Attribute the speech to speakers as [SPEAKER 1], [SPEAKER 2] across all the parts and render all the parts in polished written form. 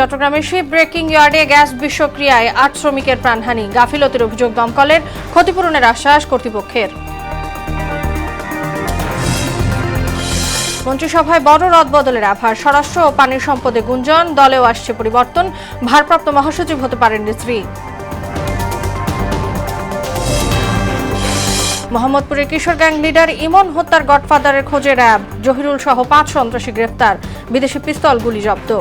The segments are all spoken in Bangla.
[SPEAKER 1] চট্টগ্রামের শিপ ব্রেকিং ইয়ার্ডে গ্যাস বিষক্রিয়ায় ৮ শ্রমিকের প্রাণহানি, গাফিলতির অভিযোগ দমকলের, ক্ষতিপূরণের আশ্বাস কর্তৃপক্ষের। মন্ত্রিসভায় বড় রদবদলের আভাস, স্বরাষ্ট্র ও পানি সম্পদে গুঞ্জন, দলেও আসছে পরিবর্তন, ভারপ্রাপ্ত মহাসচিব হতে পারেন রিজভী। মোহাম্মদপুরের কিশোর গ্যাং লিডার ইমন হত্যার গডফাদারের খোঁজে র্যাব, জহিরুল সহ ৫ সন্ত্রাসী গ্রেফতার, বিদেশি পিস্তল গুলি জব্দ।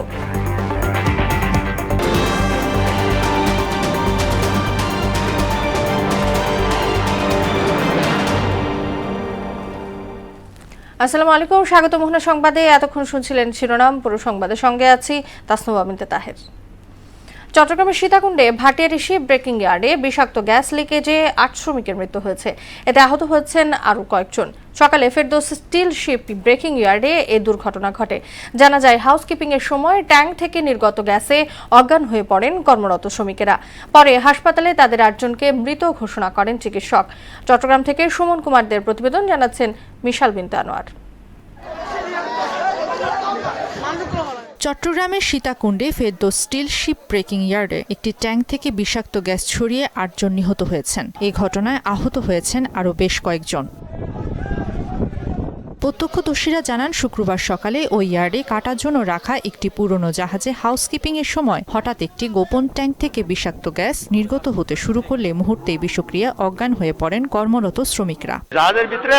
[SPEAKER 1] আসসালামু আলাইকুম, স্বাগত মোহনা সংবাদে। এতক্ষণ শুনছিলেন শিরোনাম, পুরো সংবাদের সঙ্গে আছি তাসনুবা বিনতে তাহের। চট্টগ্রামের সীতাকুণ্ডে ভাটিয়ারি শিপ ব্রেকিং ইয়ার্ডে বিষাক্ত গ্যাস লিকেজে ৮ শ্রমিকের মৃত্যু হয়েছে, এতে আহত হয়েছেন আরও কয়েকজন। সকালে ফেরদৌস স্টিল শিপ ব্রেকিং ইয়ার্ডে এই দুর্ঘটনা ঘটে। জানা যায়, হাউসকিপিং এর সময় ট্যাঙ্ক থেকে নির্গত গ্যাসে অজ্ঞান হয়ে পড়েন কর্মরত শ্রমিকেরা। পরে হাসপাতালে তাদের ৮ জনকে মৃত ঘোষণা করেন চিকিৎসক। চট্টগ্রাম থেকে সুমন কুমারদের প্রতিবেদন, জানাচ্ছেন মিশাল বিনতে আনোয়ার।
[SPEAKER 2] চট্টগ্রামের সীতাকুণ্ডে ফেরদৌস স্টিল শিপ ব্রেকিং ইয়ার্ডে একটি ট্যাঙ্ক থেকে বিষাক্ত গ্যাস ছড়িয়ে ৮ জন নিহত হয়েছেন। এই ঘটনায় আহত হয়েছেন আরও বেশ কয়েকজন। প্রত্যক্ষদর্শীরা জানান, শুক্রবার সকালে ওই ইয়ার্ডে কাটার জন্য রাখা একটি পুরনো জাহাজে হাউসকিপিং এর সময় হঠাৎ একটি গোপন ট্যাঙ্ক থেকে বিষাক্ত গ্যাস নির্গত হতে শুরু করলে মুহূর্তেই বিষক্রিয়া অজ্ঞান হয়ে পড়েন কর্মরত শ্রমিকরা।
[SPEAKER 3] জাহাজের ভিতরে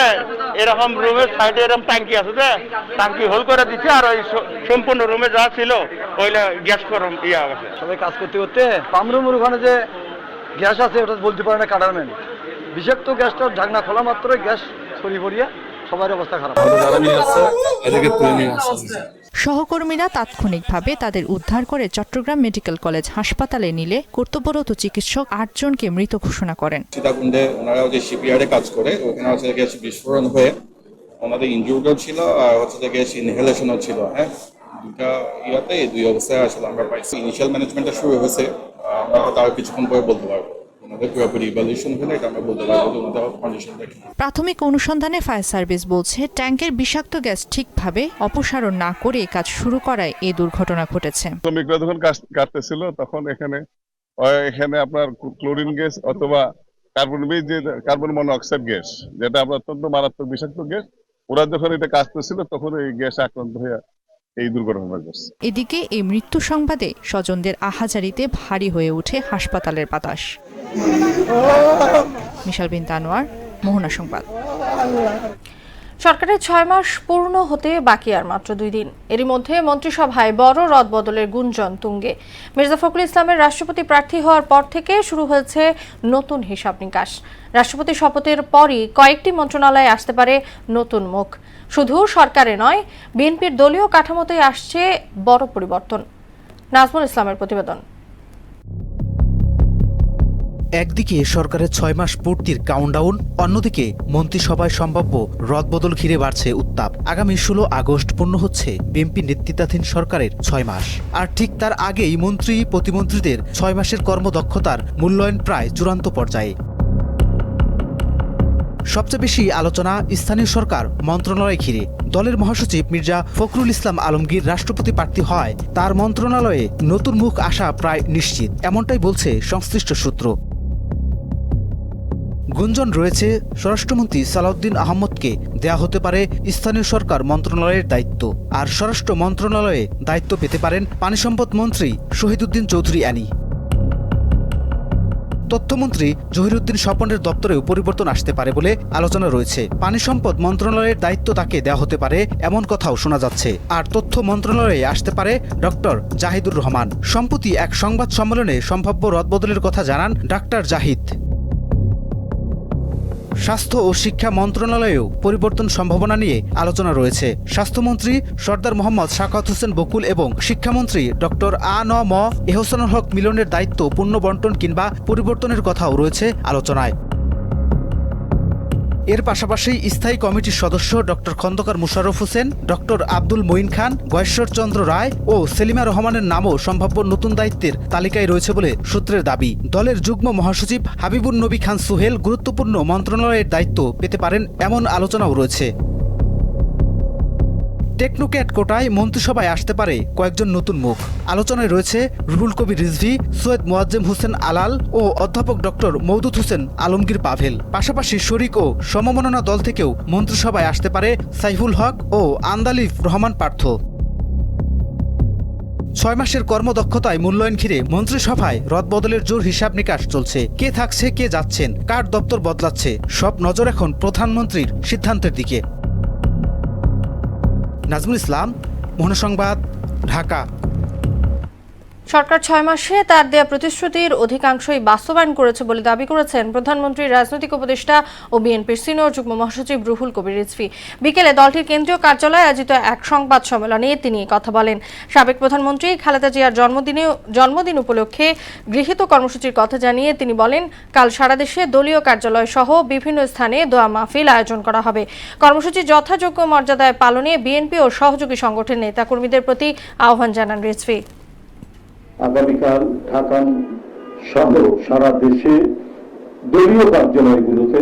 [SPEAKER 3] এরকম রুমের সাইডে এরকম ট্যাঙ্কি আছে, ট্যাঙ্কি হোল করে দিচ্ছে, আর ওই সম্পূর্ণ রুমে যা ছিল ওইটা গ্যাস গরম আছে।
[SPEAKER 4] সবাই কাজ করতে করতে পামরুমের ওখানে যে গ্যাস আছে ওটা বলতে পারে না কাটারম্যান। বিষাক্ত গ্যাসটা ঢাকনা খোলা মাত্রই গ্যাস ছড়িয়ে পড়িয়া সবার অবস্থা খারাপ।
[SPEAKER 2] সহকর্মীরা তাৎক্ষণিকভাবে তাদের উদ্ধার করে চট্টগ্রাম মেডিকেল কলেজ হাসপাতালে নিলে কর্তব্যরত চিকিৎসক ৮ জনকে মৃত ঘোষণা করেন।
[SPEAKER 5] সীতাকুণ্ডে ওনারা যে শিপইয়ার্ডে কাজ করে, ওখানে হচ্ছে গ্যাস বিস্ফোরণ হয়ে ওনাদের ইনজুরিও ছিল আর হচ্ছে গ্যাস ইনহেলেশনও ছিল। হ্যাঁ, দুটা ইয়াতে এই দুই অবস্থায় আসলে আমরা পাইছি। ইনিশিয়াল ম্যানেজমেন্টটা শুরু হয়েছে, আমরা হয়তো আর কিছুক্ষণ পরে বলতে পারবো।
[SPEAKER 2] প্রাথমিক অনুসন্ধানে ফায়ার সার্ভিস বলছে, ট্যাঙ্কের বিষাক্ত গ্যাস ঠিকভাবে অপসারণ না করে কাজ শুরু করায় এই দুর্ঘটনা ঘটেছে।
[SPEAKER 6] শ্রমিকরা যখন কাটতেছিল তখন এখানে আপনার ক্লোরিন গ্যাস অথবা কার্বন মনোক্সাইড গ্যাস, যেটা আপনার অত্যন্ত মারাত্মক বিষাক্ত গ্যাস, ওরা যখন এটা কাটতেছিল তখন এই গ্যাস আক্রান্ত হয়ে এই দুর্ঘটনা ঘটছে।
[SPEAKER 2] এদিকে এই মৃত্যু সংবাদে স্বজনদের আহাজারিতে ভারী হয়ে ওঠে হাসপাতালের বাতাস। মিশাল বিনতে আনোয়ার, মোহনা সংবাদ।
[SPEAKER 1] সরকারের ৬ মাস পূর্ণ হতে বাকি আর মাত্র ২ দিন। এরই মধ্যে মন্ত্রিসভায় বড় রদবদলের গুঞ্জন তুঙ্গে। মির্জা ফখরুল ইসলামের রাষ্ট্রপতি প্রার্থী হওয়ার পর থেকে শুরু হয়েছে নতুন হিসাব নিকাশ। রাষ্ট্রপতি শপথের পরই কয়েকটি মন্ত্রণালয়ে আসতে পারে নতুন মুখ। শুধু সরকারে নয়, বিএনপির দলীয় কাঠামোতেই আসছে বড় পরিবর্তন। নাজমুল ইসলামের প্রতিবেদন।
[SPEAKER 7] একদিকে সরকারের ৬ মাস পূর্তির কাউন্টডাউন, অন্যদিকে মন্ত্রিসভায় সম্ভাব্য রদবদল ঘিরে বাড়ছে উত্তাপ। আগামী ১৬ আগস্ট পূর্ণ হচ্ছে বিএনপি নেতৃত্বাধীন সরকারের ৬ মাস। আর ঠিক তার আগেই মন্ত্রী প্রতিমন্ত্রীদের ৬ মাসের কর্মদক্ষতার মূল্যায়ন প্রায় চূড়ান্ত পর্যায়ে। সবচেয়ে বেশি আলোচনা স্থানীয় সরকার মন্ত্রণালয় ঘিরে। দলের মহাসচিব মির্জা ফখরুল ইসলাম আলমগীর রাষ্ট্রপতি প্রার্থী হয়, তার মন্ত্রণালয়ে নতুন মুখ আসা প্রায় নিশ্চিত, এমনটাই বলছে সংশ্লিষ্ট সূত্র। গুঞ্জন রয়েছে, স্বরাষ্ট্রমন্ত্রী সালাউদ্দিন আহমদকে দেয়া হতে পারে স্থানীয় সরকার মন্ত্রণালয়ের দায়িত্ব, আর স্বরাষ্ট্র মন্ত্রণালয়ে দায়িত্ব পেতে পারেন পানি সম্পদ মন্ত্রী শহীদুদ্দিন চৌধুরী অ্যানি। তথ্যমন্ত্রী জহিরুদ্দিন স্বপনের দপ্তরেও পরিবর্তন আসতে পারে বলে আলোচনা রয়েছে। পানি সম্পদ মন্ত্রণালয়ের দায়িত্ব তাকে দেওয়া হতে পারে এমন কথাও শোনা যাচ্ছে। আর তথ্য মন্ত্রণালয়ে আসতে পারে ডক্টর জাহিদুর রহমান। সম্প্রতি এক সংবাদ সম্মেলনে সম্ভাব্য রদবদলের কথা জানান ডাক্তার জাহিদ। স্বাস্থ্য ও শিক্ষা মন্ত্রণালয়েও পরিবর্তন সম্ভাবনা নিয়ে আলোচনা রয়েছে। স্বাস্থ্যমন্ত্রী সর্দার মোহাম্মদ শাকাওয়াত হোসেন বকুল এবং শিক্ষামন্ত্রী ডক্টর আ.ন.ম এহসানুল হক মিলনের দায়িত্ব পুনর্বণ্টন কিংবা পরিবর্তনের কথাও রয়েছে আলোচনায়। এর পাশাপাশি স্থায়ী কমিটির সদস্য ডক্টর খন্দকার মুশাররফ হোসেন, ডক্টর আব্দুল মঈন খান, গয়েশ্বরচন্দ্র রায় ও সেলিমা রহমানের নামও সম্ভাব্য নতুন দায়িত্বের তালিকায় রয়েছে বলে সূত্রের দাবি। দলের যুগ্ম মহাসচিব হাবিবুন নবী খান সুহেল গুরুত্বপূর্ণ মন্ত্রণালয়ের দায়িত্ব পেতে পারেন এমন আলোচনাও রয়েছে। টেকনোক্যাট কোটায় মন্ত্রিসভায় আসতে পারে কয়েকজন নতুন মুখ। আলোচনায় রয়েছে রুহুল কবির রিজভী, সৈয়দ মোয়াজ্জেম হোসেন আলাল ও অধ্যাপক ডক্টর মওদুদ হোসেন আলমগীর পাভেল। পাশাপাশি শরিক ও সমমননা দল থেকেও মন্ত্রিসভায় আসতে পারে সাইফুল হক ও আন্দালিফ রহমান পার্থ। 6 মাসের কর্মদক্ষতায় মূল্যায়ন ঘিরে মন্ত্রিসভায় রদবদলের জোর হিসাব নিকাশ চলছে। কে থাকছে, কে যাচ্ছেন, কার দপ্তর বদলাচ্ছে, সব নজর এখন প্রধানমন্ত্রীর সিদ্ধান্তের দিকে। নাজমুল ইসলাম, মোহনা সংবাদ, ঢাকা।
[SPEAKER 1] সরকার 6 মাসে তার দেয়া প্রতিশ্রুতির অধিকাংশই বাস্তবায়ন করেছে বলে দাবি করেছেন প্রধানমন্ত্রীর রাজনৈতিক উপদেষ্টা ও বিএনপির সিনিয়র যুগ্ম মহাসচিব রুহুল কবির রিজভী। বিকেলে দলটির কেন্দ্রীয় কার্যালয়ে আয়োজিত এক সংবাদ সম্মেলনে তিনি কথা বলেন। সাবেক প্রধানমন্ত্রী খালেদা জিয়ার জন্মদিন উপলক্ষে গৃহীত কর্মসূচির কথা জানিয়ে তিনি বলেন, কাল সারা দেশে দলীয় কার্যালয় সহ বিভিন্ন স্থানে দোয়া মাহফিল আয়োজন করা হবে। কর্মসূচি যথাযোগ্য মর্যাদায় পালনে বিএনপি ও সহযোগী সংগঠনের নেতাকর্মীদের প্রতি আহ্বান জানান রিজভী।
[SPEAKER 8] আগামীকাল ঢাকা সহ সারা দেশে দলীয় কার্যালয়গুলোতে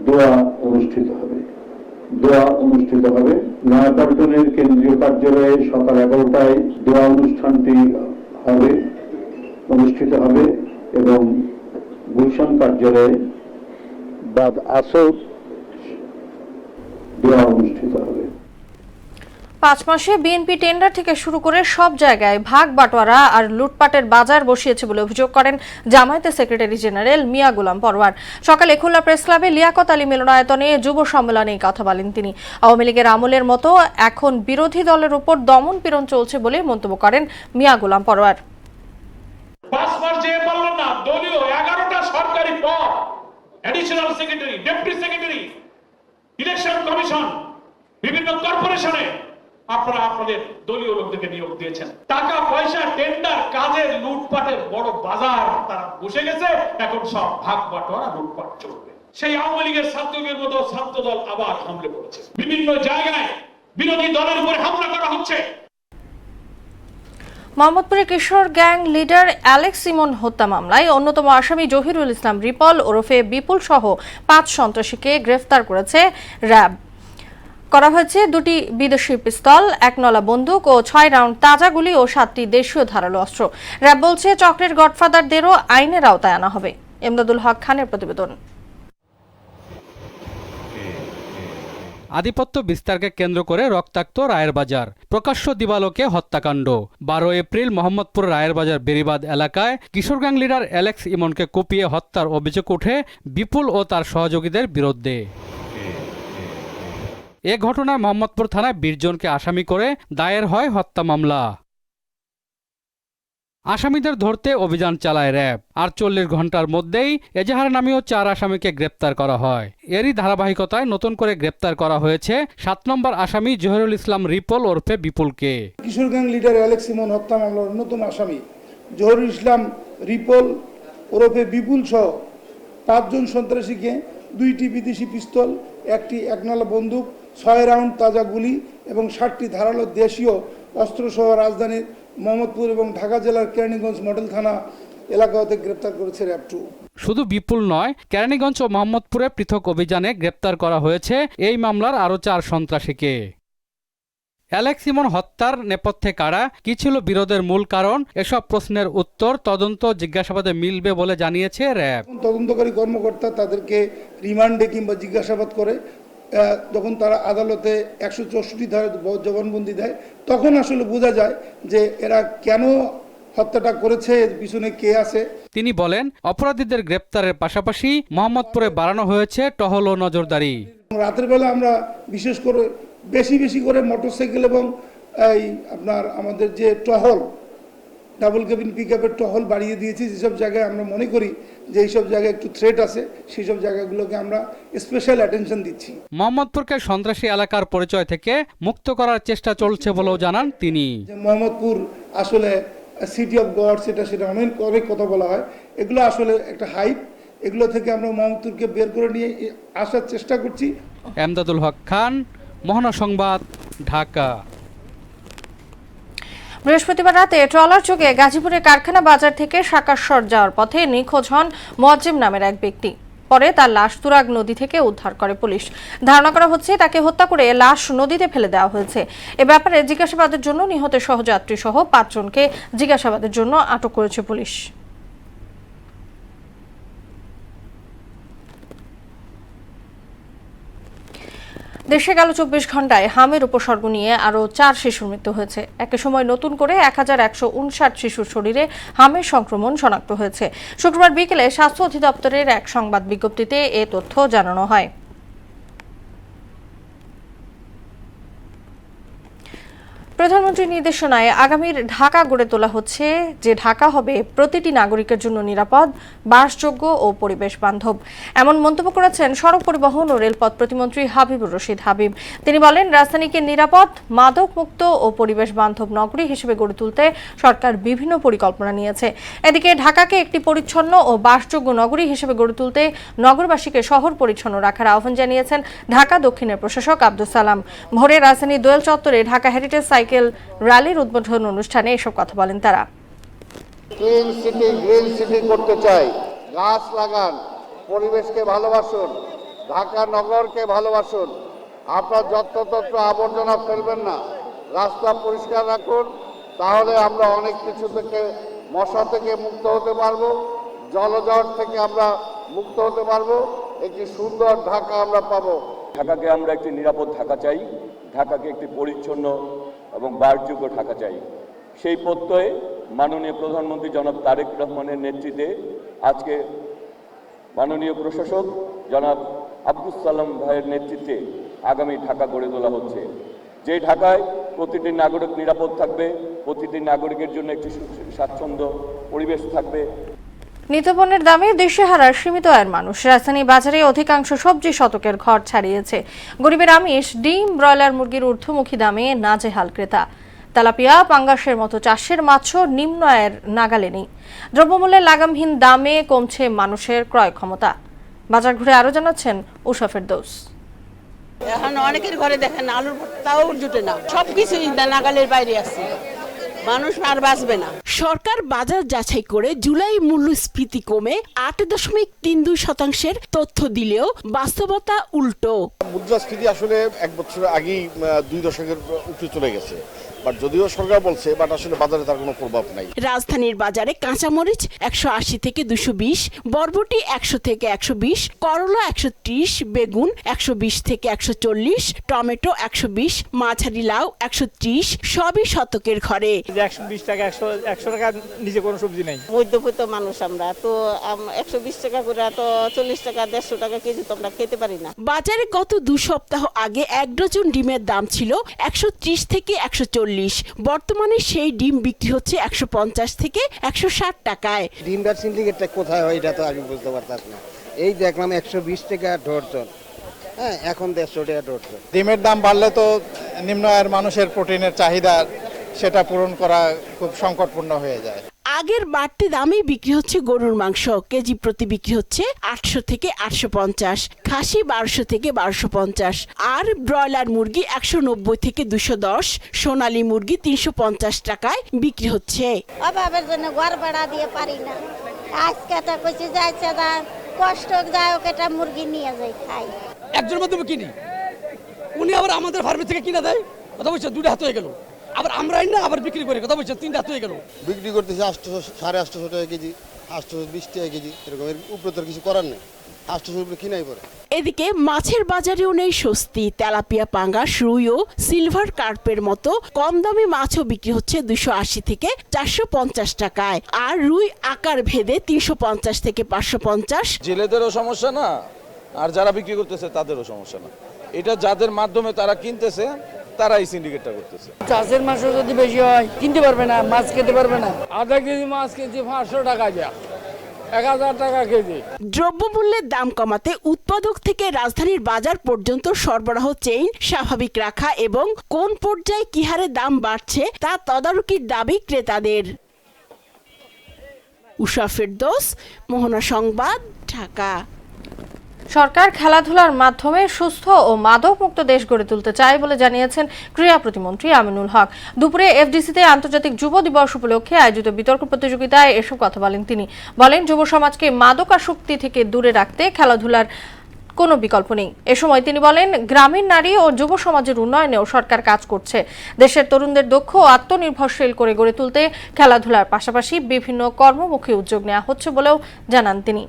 [SPEAKER 8] দোয়া অনুষ্ঠিত হবে। নয়াপল্টনের কেন্দ্রীয় কার্যালয়ে সকাল 11টায় দোয়া অনুষ্ঠানটি অনুষ্ঠিত হবে এবং গুলশান কার্যালয়ে বাদ আসর দোয়া অনুষ্ঠিত হবে।
[SPEAKER 1] 5 মাসে বিএনপি টেন্ডার থেকে শুরু করে সব জায়গায় ভাগ বাটোয়ারা আর লুটপাটের বাজার বসিয়েছে বলে অভিযোগ করেন জামায়াতের সেক্রেটারি জেনারেল মিয়া গোলাম পরওয়ার। সকালে খুলনা প্রেস ক্লাবে লিয়াকত আলী মিলনায়তনে যুব সম্মেলনে কথা বলেন তিনি। আওয়ামী লীগের আমলের মতো এখন বিরোধী দলের উপর দমন পীড়ন চলছে বলে মন্তব্য করেন মিয়া গোলাম পরওয়ার।
[SPEAKER 9] 5 মাস যে বললেন না, দলীয় 11টা সরকারি পদ, additional secretary, deputy secretary, election commission, বিভিন্ন কর্পোরেশনে আপনারা আপনাদের দলীয় লোকদেরকে নিয়োগ দিয়েছেন। টাকা পয়সা, টেন্ডার, কাজের লুটপাটের বড় বাজার তারা বসে গেছে। এখন সব ভাগ বাটোয়ারা, লুটপাট চলবে। সেই আওয়ামী লীগের ছাত্রলীগের মতো ছাত্রদল আবার হামলে পড়েছে। বিভিন্ন জায়গায় বিরোধী দলের উপরে হামলা করা হচ্ছে।
[SPEAKER 1] মোহাম্মদপুরে কিশোর গ্যাং লিডার অ্যালেক্স ইমন হত্যা মামলায় অন্যতম আসামি জহিরুল ইসলাম রিপল ওরফে বিপুল সহ 5 সন্ত্রাসীকে গ্রেফতার করেছে র্যাব। করা হয়েছে 2টি বিদেশি পিস্তল, 1 নলা বন্দুক ও 6 রাউন্ড তাজা গুলি ও 7টি দেশীয় ধারালো অস্ত্র। র্যাব বলছে চক্রের গডফাদারদেরও আইনের আওতায় আনা হবে। এমদাদুল হক খানের প্রতিবেদন।
[SPEAKER 10] আধিপত্য বিস্তারকে কেন্দ্র করে রক্তাক্ত রায়ের বাজার, প্রকাশ্য দিবালোকে হত্যাকাণ্ড। 12 এপ্রিল মোহাম্মদপুর রায়ের বাজার বেরিবাদ এলাকায় কিশোর গ্যাং লিডার অ্যালেক্স ইমনকে কুপিয়ে হত্যার অভিযোগ ওঠে বিপুল ও তার সহযোগীদের বিরুদ্ধে। এ ঘটনায় মোহাম্মদপুর থানায় 20 জনকে আসামি করে দায়ের হয় হত্যা মামলা। আসামিদের ধরতে অভিযান চালায় র্যাব। 48 ঘন্টার মধ্যেই এজাহার নামীয় 4 আসামিকে গ্রেপ্তার করা হয়। এরই ধারাবাহিকতায় নতুন করে গ্রেপ্তার করা হয়েছে 7 নম্বর আসামি জহিরুল ইসলাম রিপল ওরফে বিপুলকে।
[SPEAKER 11] কিশোর গ্যাং লিডার অ্যালেক্স ইমন হত্যা মামলার অন্যতম আসামি জহিরুল ইসলাম রিপল ওরফে বিপুল সহ 5 জন সন্ত্রাসীকে 2টি বিদেশি পিস্তল, 1টি 1 নলা বন্দুক, 6 রাউন্ড তাজা গুলি এবং 7টি ধারালো দেশীয় অস্ত্রসহ রাজধানীর মোহাম্মদপুর এবং ঢাকা জেলার কেরানীগঞ্জ মডেল থানা এলাকাতে গ্রেপ্তার করেছে র্যাব 2।
[SPEAKER 10] শুধু বিপুল নয়, কেরানীগঞ্জ ও মোহাম্মদপুরে পৃথক অভিযানে গ্রেপ্তার করা হয়েছে এই মামলার আরও 4 সন্ত্রাসীকে। অ্যালেক্স ইমন হত্যার নেপথ্যে কারা, কি ছিল বিরোধের মূল কারণ, এসব প্রশ্নের উত্তর তদন্ত জিজ্ঞাসাবাদে মিলবে বলে জানিয়েছে র্যাব।
[SPEAKER 11] তদন্তকারী কর্মকর্তা তাদেরকে রিমান্ডে কিংবা জিজ্ঞাসাবাদ করে যখন তারা আদালতে 164 ধারায় জবানবন্দি দেয়, তখন আসলে বোঝা যায় যে এরা কেন হত্যাটা করেছে, এর পিছনে কে আছে।
[SPEAKER 10] তিনি বলেন, অপরাধীদের গ্রেপ্তারের পাশাপাশি মোহাম্মদপুরে বাড়ানো হয়েছে টহল ও নজরদারি।
[SPEAKER 11] রাতের বেলা আমরা বিশেষ করে বেশি করে মোটরসাইকেল এবং এই আপনার আমাদের যে টহল, ডাবল কেবিন পিকআপের টহল বাড়িয়ে দিয়েছি। যেসব জায়গায় আমরা মনে করি যে এইসব জায়গায় একটু থ্রেট আছে, সেই সব জায়গাগুলোকে আমরা স্পেশাল অ্যাটেনশন দিচ্ছি।
[SPEAKER 10] মোহাম্মদপুরকে সন্ত্রাসী এলাকার পরিচয় থেকে মুক্ত করার চেষ্টা চলছে বলেও জানান তিনি।
[SPEAKER 11] মোহাম্মদপুর আসলে সিটি অফ গড, সেটা অনেক কথা বলা হয়, এগুলো আসলে একটা হাইপ। এগুলো থেকে আমরা মোহাম্মদপুরকে বের করে নিয়ে আসার চেষ্টা করছি।
[SPEAKER 10] এমদাদুল হক খান, মোহনা সংবাদ, ঢাকা।
[SPEAKER 1] বৃহস্পতিবার রাতে ট্রলার চোখে গাজীপুরের কারখানা বাজার থেকে সাকারসর যাওয়ার পথে নিখোঁজ হন মোয়াজ্জেম নামের এক ব্যক্তি। পরে তার লাশ তুরাগ নদী থেকে উদ্ধার করে পুলিশ। ধারণা করা হচ্ছে তাকে হত্যা করে লাশ নদীতে ফেলে দেওয়া হয়েছে। এ ব্যাপারে জিজ্ঞাসাবাদের জন্য নিহতের সহযাত্রী সহ 5 জনকে জিজ্ঞাসাবাদের জন্য আটক করেছে পুলিশ। দেশে গেল 24 ঘন্টায় হামের উপসর্গ নিয়ে আরও 4 শিশুর মৃত্যু হয়েছে। একই সময় নতুন করে 1159 শিশুর শরীরে হামের সংক্রমণ শনাক্ত হয়েছে। শুক্রবার বিকেলে স্বাস্থ্য অধিদপ্তরের এক সংবাদ বিজ্ঞপ্তিতে এ তথ্য জানানো হয়। প্রধানমন্ত্রীর নির্দেশনায় আগামীর ঢাকা গড়ে তোলা হচ্ছে, যে ঢাকা হবে প্রতিটি নাগরিকের জন্য নিরাপদ, বাসযোগ্য ও পরিবেশ বান্ধব। এমন মন্তব্য করেছেন সড়ক পরিবহন ও রেলপথ প্রতিমন্ত্রী হাবিবুর রশিদ হাবিব। তিনি বলেন, রাজধানীকে নিরাপদ, মাদক মুক্ত ও পরিবেশ বান্ধব নগরী হিসেবে গড়ে তুলতে সরকার বিভিন্ন পরিকল্পনা নিয়েছে। এদিকে ঢাকাকে একটি পরিচ্ছন্ন ও বাসযোগ্য নগরী হিসেবে গড়ে তুলতে নগরবাসীকে শহর পরিচ্ছন্ন রাখার আহ্বান জানিয়েছেন ঢাকা দক্ষিণের প্রশাসক আব্দুল সালাম। ভোরে রাজধানীর দোয়েল চত্বরে ঢাকা হেরিটেজ সাইকেল র্যালির উদ্বোধন অনুষ্ঠানে এসব কথা বলেন তারা।
[SPEAKER 12] ক্লিন সিটি, গ্রিন সিটি করতে চাই। গাছ লাগান, পরিবেশকে ভালোবাসুন, ঢাকা নগরকে ভালোবাসুন। আপনার যত্রতত্র আবর্জনা ফেলবেন না, রাস্তা পরিষ্কার রাখুন। তাহলে আমরা অনেক কিছু থেকে, মশা থেকে মুক্ত হতে পারবো, জলজট থেকে আমরা মুক্ত হতে পারবো। একটি সুন্দর ঢাকা আমরা পাবো।
[SPEAKER 13] ঢাকাকে আমরা একটি নিরাপদ ঢাকা চাই, ঢাকাকে একটি পরিচ্ছন্ন এবং বাসযোগ্য ঢাকা চাই। সেই প্রত্যয়ে মাননীয় প্রধানমন্ত্রী জনাব তারেক রহমানের নেতৃত্বে আজকে মাননীয় প্রশাসক জনাব আব্দুল সালাম ভাইয়ের নেতৃত্বে আগামী ঢাকা গড়ে তোলা হচ্ছে, যে ঢাকায় প্রতিটি নাগরিক নিরাপদ থাকবে, প্রতিটি নাগরিকের জন্য একটি স্বাচ্ছন্দ্য পরিবেশ থাকবে।
[SPEAKER 1] নিত্যপণ্যের দামে দিশেহারা সীমিত আয়ের মানুষ। রাজধানী বাজারে অধিকাংশ সবজি শতকের ঘর ছাড়িয়েছে। গরিবের আমিষ, ডিম, ব্রয়লার মুরগির ঊর্ধ্বমুখী দামে নাজেহাল ক্রেতা। তেলাপিয়া, পাঙ্গাসের মতো চাষের মাছও নিম্ন আয়ের নাগালে নেই। দ্রব্যমূল্যের লাগামহীন দামে কমছে মানুষের ক্রয় ক্ষমতা। বাজার ঘুরে আরো জানাচ্ছেন উষা ফেরদৌস।
[SPEAKER 14] এখন অনেকের ঘরে দেখেন আলুর ভর্তাও জুটে না, সবকিছুই নাগালের বাইরে আছে, মানুষ আর বাঁচবে না।
[SPEAKER 15] সরকার বাজার যাচাই করে জুলাই মূল্যস্ফীতি কমে 8.32% তথ্য দিলেও বাস্তবতা উল্টো।
[SPEAKER 16] মুদ্রাস্ফীতি আসলে এক বছর আগেই 2 দশকের উপরে চলে গেছে, বাট যদিও সরকার বলছে, বাট আসলে বাজারে তার কোনো প্রভাব নাই।
[SPEAKER 15] রাজধানীর বাজারে কাঁচামরিচ 180 থেকে 220, বরবটি 100 থেকে 120, করলা 130, বেগুন 120 থেকে 140, টমেটো 120, মাঝারি লাউ 130, সবই শতকের ঘরে।
[SPEAKER 17] 120 টাকা 100 টাকা নিচে কোনো সবজি নাই।
[SPEAKER 14] মধ্যবিত্ত মানুষ আমরা তো 120 টাকা করে, তো 40 টাকা 150 টাকা কেজি তো আমরা খেতে পারি না।
[SPEAKER 15] বাজারে গত 2 সপ্তাহ আগে 1 ডজন ডিমের দাম ছিল 130 থেকে 140, বর্তমানে সেই ডিম বিক্রি হচ্ছে 150 থেকে 160 টাকায়।
[SPEAKER 18] ডিমটার সিন্ডিকেটটা কোথায় হয় এটা তো আমি বুঝতে পারতাম না। এই দেখলাম 120 টাকা ডজন, হ্যাঁ এখন 150 টাকা ডজন।
[SPEAKER 17] ডিমের দাম বাড়লে তো নিম্ন আয়ের মানুষের প্রোটিনের চাহিদা সেটা পূরণ করা খুব সংকটপূর্ণ হয়ে যায়।
[SPEAKER 15] আগের বাড়তি দামে বিক্রি হচ্ছে গরুর মাংস, কেজি প্রতি বিক্রি হচ্ছে 800 থেকে 850, খাসি 1200 থেকে 1250, আর ব্রয়লার মুরগি 190 থেকে 210, সোনালী মুরগি 350 টাকায় বিক্রি হচ্ছে।
[SPEAKER 19] অভাবের জন্য ঘর ভাড়া দিয়ে পারি না, আজকে তো কইছি যাইছে না, কষ্ট যায় ওকেটা মুরগি নিয়ে যাই খাই।
[SPEAKER 20] একজনের মাধ্যমে কিনি, উনি আবার আমাদের ফার্মে থেকে কিনে দেয়, কথা বলছে 2 হাত হয়ে গেল। আবার আমরাই না আবার বিক্রি করে, কথা বলছে 3 হাত হয়ে গেল।
[SPEAKER 16] বিক্রি করতেছে 800, 850 টাকা কেজি, 820 টাকা কেজি, এরকম উপরে তো কিছু করার নেই, 800 উপরে কিনাই পড়ে।
[SPEAKER 15] এদিকে মাছের বাজারেও নেই স্বস্তি। তেলাপিয়া, পাঙ্গাস, রুই ও সিলভার কার্পের মতো কম দামি মাছও বিক্রি হচ্ছে 280 থেকে 450 টাকায়, আর রুই আকার ভেদে 350 থেকে 550।
[SPEAKER 21] জেলেদেরও সমস্যা না, আর যারা বিক্রি করতেছে তাদেরও সমস্যা না। এটা যাদের মাধ্যমে তারা কিনতেছে তারা এই সিন্ডিকেটটা করতেছে।
[SPEAKER 22] চাষের মাছও যদি বেশি হয় কিনতে পারবে না, মাছ খেতে পারবে না। আধা কেজি মাছ কেজি 500 টাকা যায়, 1000 টাকা কেজি।
[SPEAKER 15] দ্রব্যমূল্যের দাম কমাতে উৎপাদক থেকে রাজধানীর বাজার পর্যন্ত সরবরাহ চেইন স্বাভাবিক রাখা এবং কোন পর্যায়ে কি হারে দাম বাড়ছে তা তদারকির দাবি ক্রেতাদের। উষা ফেরদৌস, মোহনা সংবাদ, ঢাকা।
[SPEAKER 1] সরকার খেলাধুলার মাধ্যমে সুস্থ ও মাদকমুক্ত দেশ গড়ে তুলতে চায় বলে জানিয়েছেন ক্রীড়া প্রতিমন্ত্রী আমিনুল হক। দুপুরে এফডিসিতে আন্তর্জাতিক যুব দিবস উপলক্ষে আয়োজিত বিতর্ক প্রতিযোগিতায় এসব কথা বলেন তিনি। বলেন, যুব সমাজকে মাদকাসক্তি থেকে দূরে রাখতে খেলাধুলার কোনো বিকল্প নেই। এ সময় তিনি বলেন, গ্রামীণ নারী ও যুব সমাজের উন্নয়নেও সরকার কাজ করছে। দেশের তরুণদের দক্ষ ও আত্মনির্ভরশীল করে গড়ে তুলতে খেলাধুলার পাশাপাশি বিভিন্ন কর্মমুখী উদ্যোগ নেওয়া হচ্ছে বলেও জানান তিনি।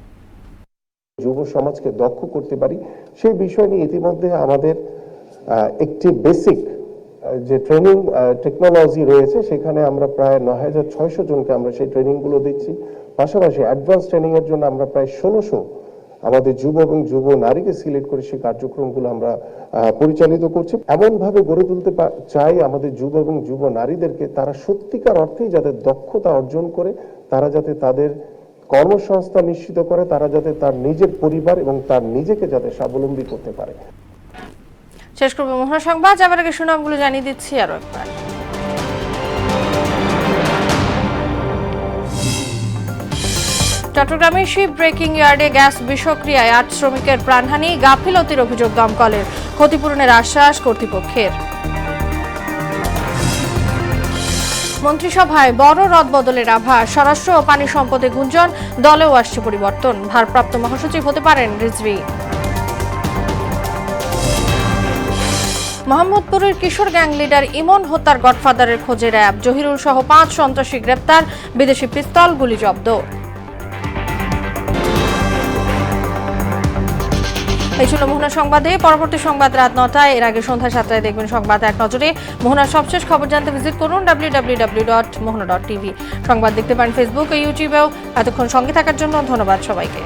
[SPEAKER 3] যুব সমাজকে দক্ষ করতে পারি সেই বিষয় নিয়ে ইতিমধ্যে আমাদের একটি বেসিক যে ট্রেনিং টেকনোলজি রয়েছে সেখানে আমরা প্রায় ৯৬০০ জনকে আমরা সেই ট্রেনিংগুলো দিচ্ছি। পাশাপাশি অ্যাডভান্স ট্রেনিং এর জন্য আমরা প্রায় ১৬০০ আমাদের যুব এবং যুব নারীকে সিলেক্ট করে সেই কার্যক্রমগুলো আমরা পরিচালিত করছি। এমনভাবে গড়ে তুলতে চাই আমাদের যুব এবং যুব নারীদেরকে, তারা সত্যিকার অর্থেই যাতে দক্ষতা অর্জন করে, তারা যাতে তাদের কর্মসংস্থান নিশ্চিত করে, তারা যাতে তার নিজের পরিবার এবং তার নিজেকে যাতে স্বাবলম্বী করতে পারে।
[SPEAKER 1] শেষ করব মোহনা সংবাদ, যাবার আগে সুনামগুলো জানিয়ে দিচ্ছি আরো একবার। চট্টগ্রামের শিপ ব্রেকিং ইয়ার্ডে গ্যাস বিষক্রিয়ায় ৮ শ্রমিকের প্রাণহানি, গাফিলতির অভিযোগ দমকলের, ক্ষতিপূরণের আশ্বাস কর্তৃপক্ষের। মন্ত্রিসভায় বড় রদবদলের আভাস, স্বরাষ্ট্র ও পানি সম্পদে গুঞ্জন, দলেও আসছে পরিবর্তন, ভারপ্রাপ্ত মহাসচিব হতে পারেন রিজভী। মোহাম্মদপুরের কিশোর গ্যাং লিডার ইমন হত্যার গডফাদারের খোঁজে র্যাব, জহিরুল সহ ৫ সন্ত্রাসী গ্রেপ্তার, বিদেশি পিস্তল গুলি জব্দ। এই ছিল মোহনা সংবাদে। পরবর্তী সংবাদ রাত ৯টায়, এর আগে সন্ধ্যা ৭টায় দেখবেন সংবাদ এক নজরে। মোহনার সবশেষ খবর জানতে ভিজিট করুন www.mohana.tv। সংবাদ দেখতে পারেন ফেসবুক ও ইউটিউবেও। এতক্ষণ সঙ্গে থাকার জন্য ধন্যবাদ সবাইকে।